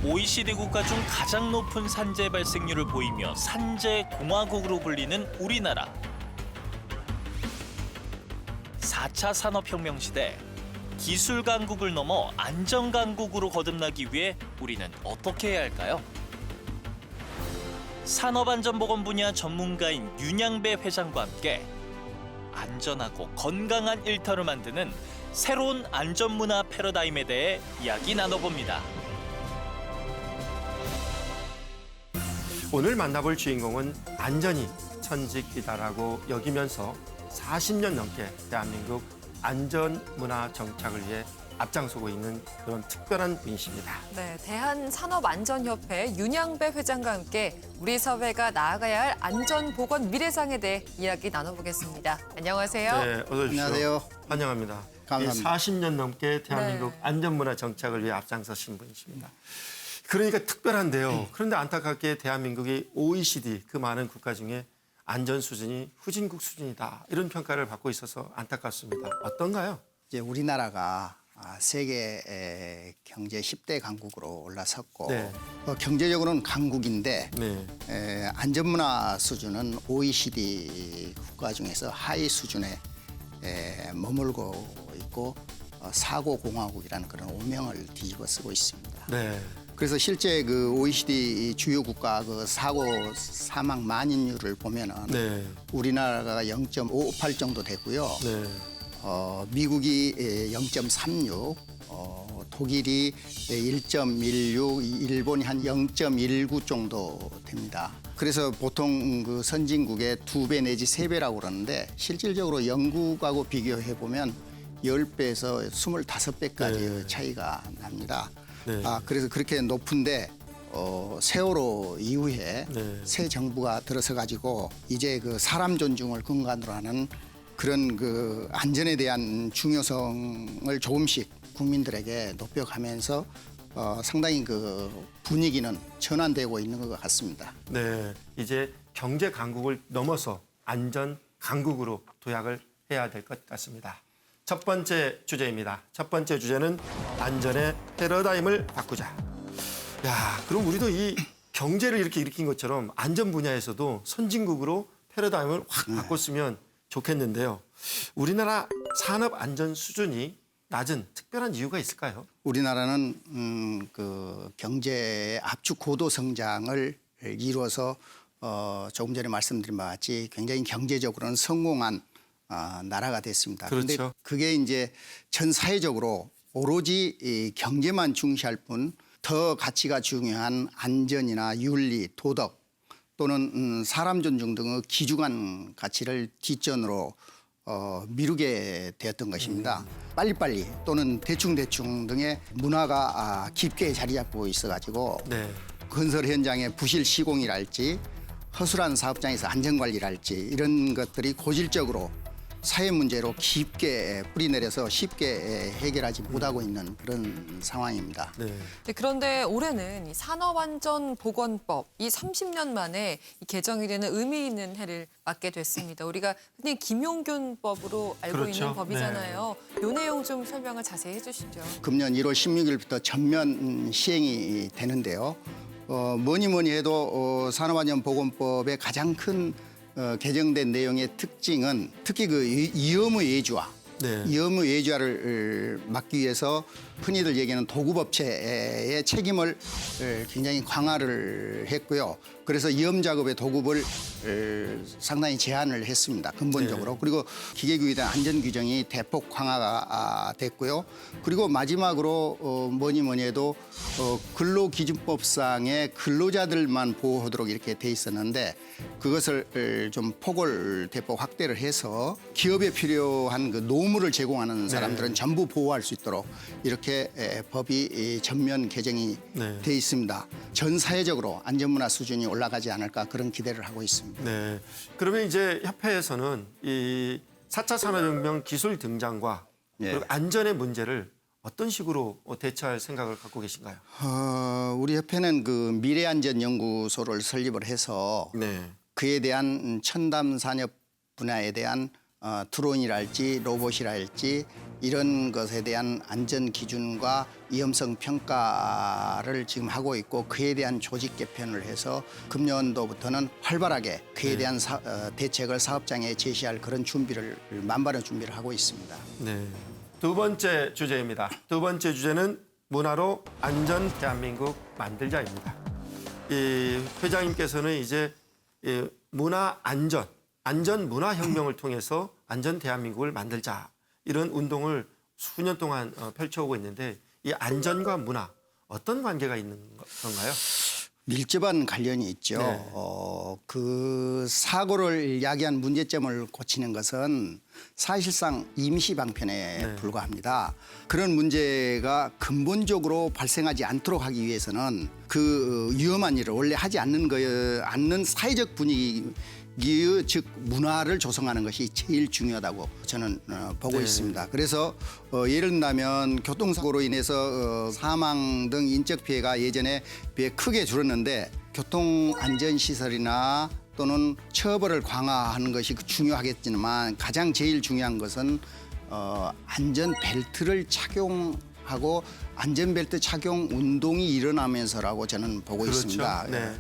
OECD 국가 중 가장 높은 산재 발생률을 보이며 산재 공화국으로 불리는 우리나라. 4차 산업혁명 시대 기술 강국을 넘어 안전 강국으로 거듭나기 위해 우리는 어떻게 해야 할까요? 산업안전보건 분야 전문가인 윤양배 회장과 함께 안전하고 건강한 일터를 만드는 새로운 안전문화 패러다임에 대해 이야기 나눠봅니다. 오늘 만나볼 주인공은 안전이 천직이다라고 여기면서 40년 넘게 대한민국 안전문화 정착을 위해 앞장서고 있는 그런 특별한 분이십니다. 네, 대한산업안전협회 윤양배 회장과 함께 우리 사회가 나아가야 할 안전보건 미래상에 대해 이야기 나눠보겠습니다. 안녕하세요. 네, 어서 오십시오. 안녕하세요. 환영합니다. 감사합니다. 40년 넘게 대한민국 네. 안전문화 정착을 위해 앞장서신 분이십니다. 그러니까 특별한데요. 그런데 안타깝게 대한민국이 OECD 그 많은 국가 중에 안전 수준이 후진국 수준이다. 이런 평가를 받고 있어서 안타깝습니다. 어떤가요? 이제 우리나라가 세계 경제 10대 강국으로 올라섰고 네. 경제적으로는 강국인데 네. 안전문화 수준은 OECD 국가 중에서 하위 수준에 머물고 있고 사고 공화국이라는 그런 오명을 뒤집어 쓰고 있습니다. 네. 그래서 실제 그 OECD 주요 국가 그 사고 사망 만인율을 보면은 네. 우리나라가 0.58 정도 되고요. 네. 미국이 0.36, 독일이 1.16, 일본이 한 0.19 정도 됩니다. 그래서 보통 그 선진국의 2배 내지 3배라고 그러는데 실질적으로 영국하고 비교해 보면 10배에서 25배까지 네. 차이가 납니다. 네. 그래서 그렇게 높은데 세월호 이후에 네. 새 정부가 들어서 가지고 이제 그 사람 존중을 근간으로 하는 그런 그 안전에 대한 중요성을 조금씩 국민들에게 높여가면서 상당히 그 분위기는 전환되고 있는 것 같습니다. 네. 이제 경제 강국을 넘어서 안전 강국으로 도약을 해야 될 것 같습니다. 첫 번째 주제입니다. 첫 번째 주제는 안전의 패러다임을 바꾸자. 야, 그럼 우리도 이 경제를 이렇게 일으킨 것처럼 안전 분야에서도 선진국으로 패러다임을 확 바꿨으면 좋겠는데요. 우리나라 산업 안전 수준이 낮은 특별한 이유가 있을까요? 우리나라는 그 경제 압축 고도 성장을 이루어서 조금 전에 말씀드린 바와 같이 굉장히 경제적으로는 성공한 나라가 됐습니다. 그런데 그렇죠. 그게 이제 전 사회적으로 오로지 이 경제만 중시할 뿐 더 가치가 중요한 안전이나 윤리, 도덕 또는 사람 존중 등의 귀중한 가치를 뒷전으로 미루게 되었던 것입니다. 빨리빨리 또는 대충대충 등의 문화가 깊게 자리 잡고 있어가지고 네. 건설 현장의 부실 시공이랄지 허술한 사업장에서 안전관리랄지 이런 것들이 고질적으로 사회 문제로 깊게 뿌리내려서 쉽게 해결하지 못하고 있는 그런 상황입니다. 네. 네, 그런데 올해는 이 산업안전보건법 이 30년 만에 이 개정이 되는 의미 있는 해를 맞게 됐습니다. 우리가 흔히 김용균법으로 알고 그렇죠. 있는 법이잖아요. 이 내용 좀 설명을 자세히 해주시죠. 금년 1월 16일부터 전면 시행이 되는데요. 뭐니 해도 산업안전보건법의 가장 큰 개정된 내용의 특징은 특히 그 위험의 예주화, 네. 위험의 예주화를 막기 위해서 흔히들 얘기하는 도급업체의 책임을 굉장히 강화를 했고요. 그래서 위험 작업의 도급을 상당히 제한을 했습니다. 근본적으로. 네. 그리고 기계규에 대한 안전 규정이 대폭 강화가 됐고요. 그리고 마지막으로 뭐니 해도 근로기준법상의 근로자들만 보호하도록 이렇게 돼 있었는데 그것을 좀 폭을 대폭 확대를 해서 기업에 필요한 그 노무를 제공하는 사람들은 전부 보호할 수 있도록 이렇게 법이 전면 개정이 네. 돼 있습니다. 전 사회적으로 안전문화 수준이 올라가지 않을까 그런 기대를 하고 있습니다. 네. 그러면 이제 협회에서는 이 4차 산업혁명 기술 등장과 예. 그리고 안전의 문제를 어떤 식으로 대처할 생각을 갖고 계신가요? 우리 협회는 그 미래안전연구소를 설립을 해서 네. 그에 대한 첨단 산업 분야에 대한 드론이랄지 로봇이랄지 이런 것에 대한 안전 기준과 위험성 평가를 지금 하고 있고 그에 대한 조직 개편을 해서 금년도부터는 활발하게 그에 대한 대책을 사업장에 제시할 그런 준비를 만반의 준비를 하고 있습니다. 네. 두 번째 주제입니다. 두 번째 주제는 문화로 안전 대한민국 만들자입니다. 이 회장님께서는 이제 이 문화 안전 문화 혁명을 통해서 안전 대한민국을 만들자 이런 운동을 수년 동안 펼쳐오고 있는데 이 안전과 문화 어떤 관계가 있는 건가요? 밀접한 관련이 있죠. 네. 그 사고를 야기한 문제점을 고치는 것은 사실상 임시 방편에 네. 불과합니다. 그런 문제가 근본적으로 발생하지 않도록 하기 위해서는 그 위험한 일을 원래 하지 않는 사회적 분위기 즉 문화를 조성하는 것이 제일 중요하다고 저는 보고 네. 있습니다. 그래서 예를 들면 교통사고로 인해서 사망 등 인적 피해가 예전에 비해 크게 줄었는데 교통안전시설이나 또는 처벌을 강화하는 것이 중요하겠지만 가장 제일 중요한 것은 안전벨트를 착용하고 안전벨트 착용 운동이 일어나면서라고 저는 보고 그렇죠. 있습니다. 네.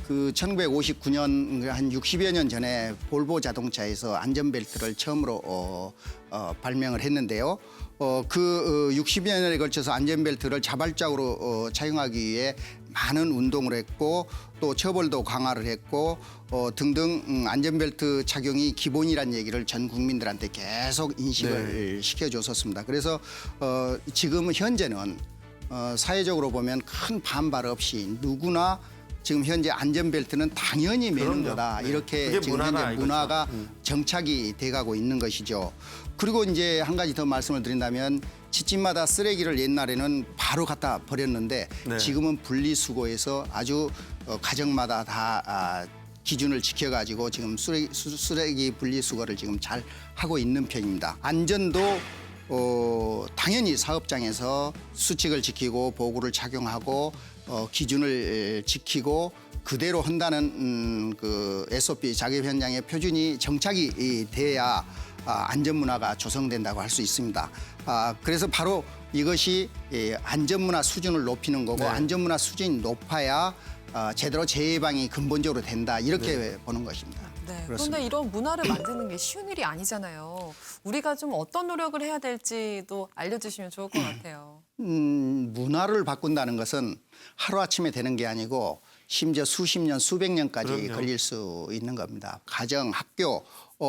그 1959년 한 60여 년 전에 볼보 자동차에서 안전벨트를 처음으로 발명을 했는데요. 그 60여 년에 걸쳐서 안전벨트를 자발적으로 착용하기 위해 많은 운동을 했고 또 처벌도 강화를 했고 등등 안전벨트 착용이 기본이라는 얘기를 전 국민들한테 계속 인식을 시켜줬었습니다. 그래서 지금 현재는 사회적으로 보면 큰 반발 없이 누구나 지금 현재 안전벨트는 당연히 매는 그럼요. 거다. 네. 이렇게 그게 지금 문화다, 현재 이거죠. 문화가 정착이 돼가고 있는 것이죠. 그리고 이제 한 가지 더 말씀을 드린다면 집집마다 쓰레기를 옛날에는 바로 갖다 버렸는데 네. 지금은 분리수거해서 아주 가정마다 다 기준을 지켜가지고 지금 쓰레기 분리수거를 지금 잘 하고 있는 편입니다. 안전도 당연히 사업장에서 수칙을 지키고 보호구를 착용하고 기준을 지키고 그대로 한다는 그 SOP 작업 현장의 표준이 정착이 돼야 안전문화가 조성된다고 할 수 있습니다. 그래서 바로 이것이 안전문화 수준을 높이는 거고 네. 안전문화 수준이 높아야 제대로 재해방이 근본적으로 된다 이렇게 보는 것입니다. 네, 그렇습니다. 그런데 이런 문화를 만드는 게 쉬운 일이 아니잖아요. 우리가 좀 어떤 노력을 해야 될지도 알려주시면 좋을 것 같아요. 문화를 바꾼다는 것은 하루아침에 되는 게 아니고 심지어 수십 년, 수백 년까지 그럼요. 걸릴 수 있는 겁니다. 가정, 학교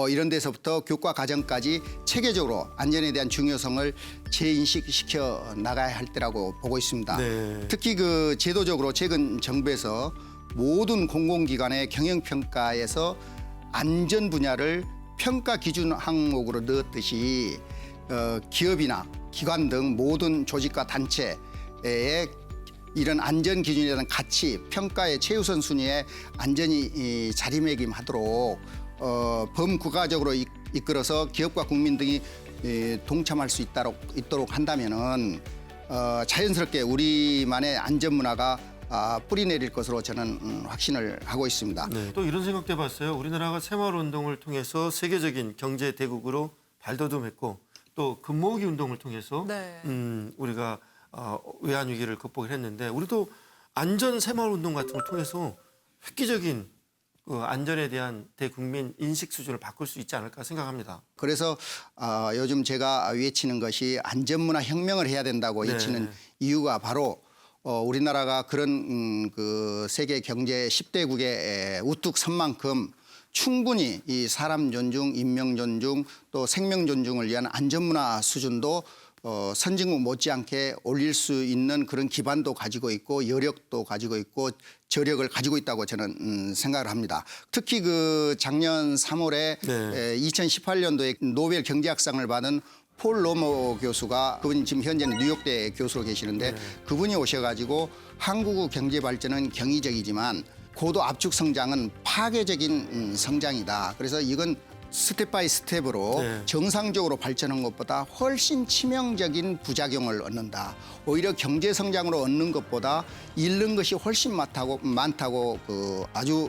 이런 데서부터 교과 과정까지 체계적으로 안전에 대한 중요성을 재인식시켜 나가야 할 때라고 보고 있습니다. 네. 특히 그 제도적으로 최근 정부에서 모든 공공기관의 경영평가에서 안전 분야를 평가 기준 항목으로 넣었듯이 기업이나 기관 등 모든 조직과 단체에 이런 안전 기준에 대한 가치, 평가의 최우선 순위에 안전이 자리매김하도록 범국가적으로 이끌어서 기업과 국민 등이 동참할 수 있도록 한다면은 자연스럽게 우리만의 안전 문화가 뿌리 내릴 것으로 저는 확신을 하고 있습니다. 네. 또 이런 생각도 해봤어요. 우리나라가 새마을운동을 통해서 세계적인 경제 대국으로 발돋움했고 또 금모으기 운동을 통해서 네. 우리가 외환 위기를 극복을 했는데 우리도 안전 새마을운동 같은 걸 통해서 획기적인 그 안전에 대한 대국민 인식 수준을 바꿀 수 있지 않을까 생각합니다. 그래서 요즘 제가 외치는 것이 안전문화 혁명을 해야 된다고 네. 외치는 이유가 바로 우리나라가 그런 그 세계 경제 10대국에 우뚝 선 만큼 충분히 이 사람 존중, 인명 존중, 또 생명 존중을 위한 안전문화 수준도 선진국 못지않게 올릴 수 있는 그런 기반도 가지고 있고 여력도 가지고 있고 저력을 가지고 있다고 저는 생각을 합니다. 특히 그 작년 3월에 네. 2018년도에 노벨 경제학상을 받은 폴 로머 교수가 그분이 지금 현재는 뉴욕대 교수로 계시는데 그분이 오셔가지고 한국의 경제 발전은 경이적이지만 고도 압축 성장은 파괴적인 성장이다. 그래서 이건 스텝 바이 스텝으로 네. 정상적으로 발전한 것보다 훨씬 치명적인 부작용을 얻는다. 오히려 경제 성장으로 얻는 것보다 잃는 것이 훨씬 많다고 그 아주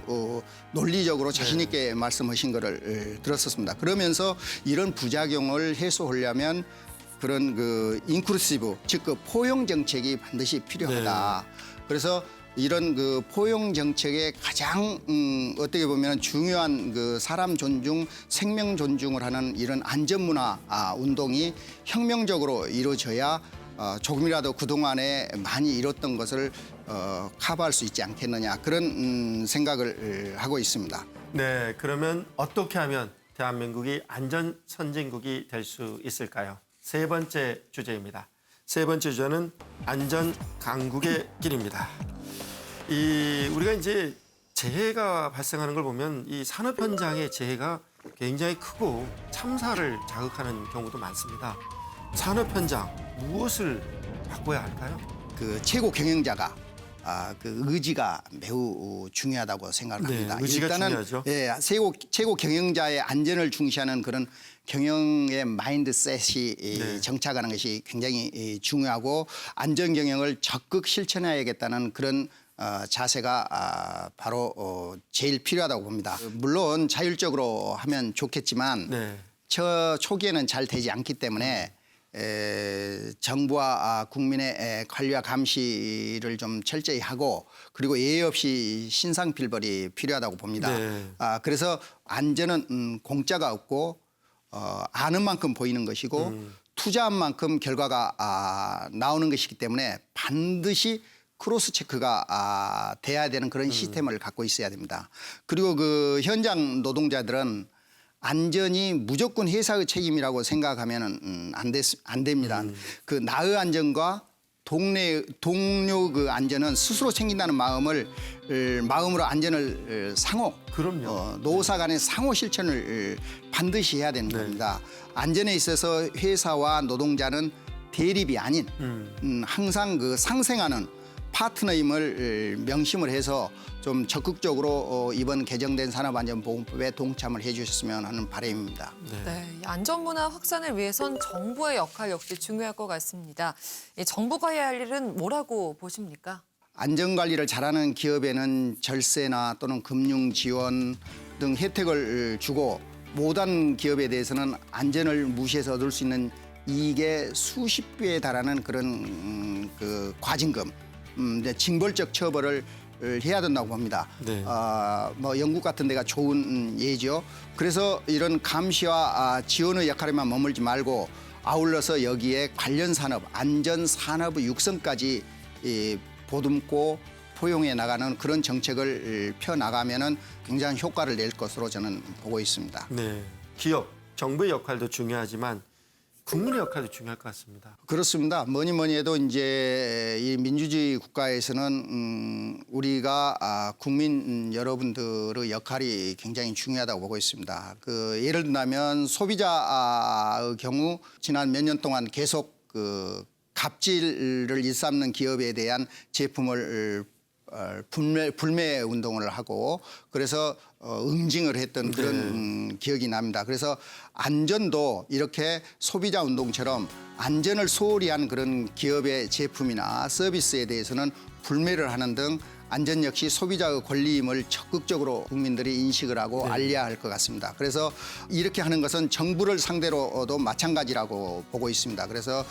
논리적으로 자신 있게 말씀하신 거를 들었었습니다. 그러면서 이런 부작용을 해소하려면 그런 그 인클루시브, 즉 그 포용 정책이 반드시 필요하다. 그래서 이런 그 포용 정책의 가장 어떻게 보면 중요한 그 사람 존중, 생명 존중을 하는 이런 안전문화 운동이 혁명적으로 이루어져야 조금이라도 그동안에 많이 잃었던 것을 커버할 수 있지 않겠느냐, 그런 생각을 하고 있습니다. 네, 그러면 어떻게 하면 대한민국이 안전 선진국이 될 수 있을까요? 세 번째 주제입니다. 세 번째 주제는 안전 강국의 길입니다. 우리가 이제 재해가 발생하는 걸 보면 이 산업 현장의 재해가 굉장히 크고 참사를 자극하는 경우도 많습니다. 산업 현장 무엇을 바꿔야 할까요? 그 최고 경영자가 그 의지가 매우 중요하다고 생각을 네, 합니다. 의지가 일단은 중요하죠. 최고 경영자의 안전을 중시하는 그런 경영의 마인드셋이 네. 정착하는 것이 굉장히 중요하고 안전 경영을 적극 실천해야겠다는 그런 자세가 바로 제일 필요하다고 봅니다. 물론 자율적으로 하면 좋겠지만 네. 초기에는 잘 되지 않기 때문에 정부와 국민의 관리와 감시를 좀 철저히 하고, 그리고 예의 없이 신상필벌이 필요하다고 봅니다. 네. 그래서 안전은 공짜가 없고 아는 만큼 보이는 것이고 투자한 만큼 결과가 나오는 것이기 때문에 반드시 크로스 체크가 돼야 되는 그런 시스템을 갖고 있어야 됩니다. 그리고 그 현장 노동자들은 안전이 무조건 회사의 책임이라고 생각하면 안 됩니다. 그 나의 안전과 동료 그 안전은 스스로 챙긴다는 마음으로 안전을 그럼요. 노사 간의 상호 실천을 반드시 해야 되는 겁니다. 안전에 있어서 회사와 노동자는 대립이 아닌 항상 그 상생하는 파트너임을 명심을 해서 좀 적극적으로 이번 개정된 산업안전보건법에 동참을 해주셨으면 하는 바람입니다. 네, 이 안전문화 확산을 위해선 정부의 역할 역시 중요할 것 같습니다. 이 정부가 해야 할 일은 뭐라고 보십니까? 안전관리를 잘하는 기업에는 절세나 또는 금융 지원 등 혜택을 주고, 못한 기업에 대해서는 안전을 무시해서 얻을 수 있는 이익의 수십 배에 달하는 그런 그 과징금, 징벌적 처벌을 해야 된다고 봅니다. 네. 뭐 영국 같은 데가 좋은 예죠. 그래서 이런 감시와 지원의 역할에만 머물지 말고 아울러서 여기에 관련 산업, 안전 산업의 육성까지 보듬고 포용해 나가는 그런 정책을 펴 나가면은 굉장히 효과를 낼 것으로 저는 보고 있습니다. 네. 기업, 정부의 역할도 중요하지만 국민의 역할도 중요할 것 같습니다. 그렇습니다. 뭐니 해도 이제 이 민주주의 국가에서는 우리가 국민 여러분들의 역할이 굉장히 중요하다고 보고 있습니다. 그 예를 든다면 소비자의 경우 지난 몇 년 동안 계속 그 갑질을 일삼는 기업에 대한 제품을 불매 운동을 하고, 그래서 응징을 했던 그런 기억이 납니다. 그래서 안전도 이렇게 소비자 운동처럼 안전을 소홀히 한 그런 기업의 제품이나 서비스에 대해서는 불매를 하는 등 안전 역시 소비자의 권리임을 적극적으로 국민들이 인식을 하고 알려야 할 것 같습니다. 그래서 이렇게 하는 것은 정부를 상대로도 마찬가지라고 보고 있습니다. 그래서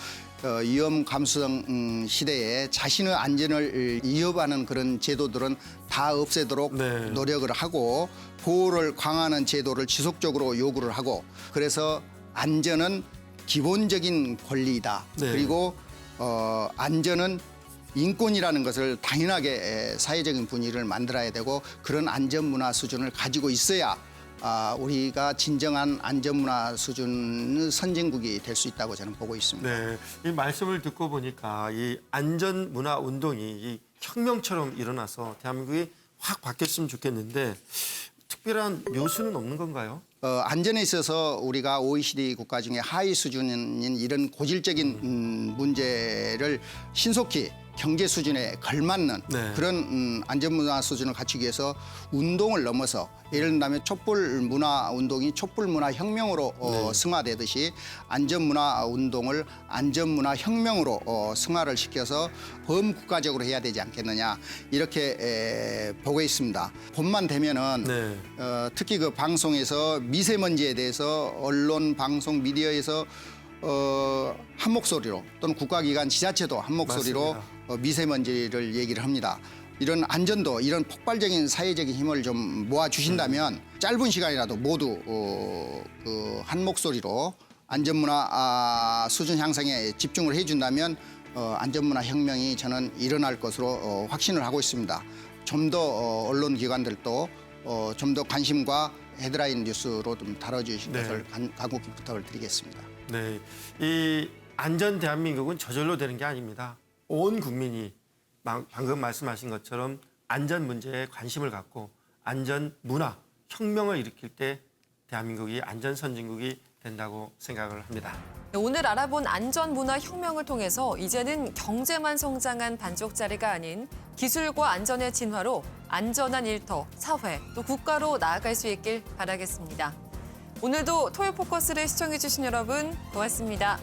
위험 감수성 시대에 자신의 안전을 위협하는 그런 제도들은 다 없애도록 노력을 하고, 보호를 강화하는 제도를 지속적으로 요구를 하고, 그래서 안전은 기본적인 권리이다. 그리고 안전은 인권이라는 것을 당연하게 사회적인 분위기를 만들어야 되고, 그런 안전문화 수준을 가지고 있어야 우리가 진정한 안전문화 수준의 선진국이 될 수 있다고 저는 보고 있습니다. 네, 이 말씀을 듣고 보니까 이 안전문화 운동이 이 혁명처럼 일어나서 대한민국이 확 바뀌었으면 좋겠는데 특별한 묘수는 없는 건가요? 안전에 있어서 우리가 OECD 국가 중에 하위 수준인 이런 고질적인 문제를 신속히 경제 수준에 걸맞는 그런 안전문화 수준을 갖추기 위해서 운동을 넘어서, 예를 들면 촛불 문화 운동이 촛불 문화 혁명으로 승화되듯이 안전문화 운동을 안전문화 혁명으로 승화를 시켜서 범국가적으로 해야 되지 않겠느냐, 이렇게 보고 있습니다. 봄만 되면은 특히 그 방송에서 미세먼지에 대해서 언론, 방송, 미디어에서 한 목소리로 또는 국가기관 지자체도 한 목소리로 맞습니다. 미세먼지를 얘기를 합니다. 이런 안전도 이런 폭발적인 사회적인 힘을 좀 모아주신다면 짧은 시간이라도 모두 한 목소리로 안전문화 수준 향상에 집중을 해준다면 안전문화 혁명이 저는 일어날 것으로 확신을 하고 있습니다. 좀 더 언론기관들도 좀 더 관심과 헤드라인 뉴스로 좀 다뤄주실 네. 것을 간곡히 부탁을 드리겠습니다. 네, 이 안전 대한민국은 저절로 되는 게 아닙니다. 온 국민이 방금 말씀하신 것처럼 안전 문제에 관심을 갖고 안전 문화 혁명을 일으킬 때 대한민국이 안전 선진국이 된다고 생각을 합니다. 오늘 알아본 안전 문화 혁명을 통해서 이제는 경제만 성장한 반쪽짜리가 아닌 기술과 안전의 진화로 안전한 일터, 사회, 또 국가로 나아갈 수 있길 바라겠습니다. 오늘도 토요 포커스를 시청해주신 여러분 고맙습니다.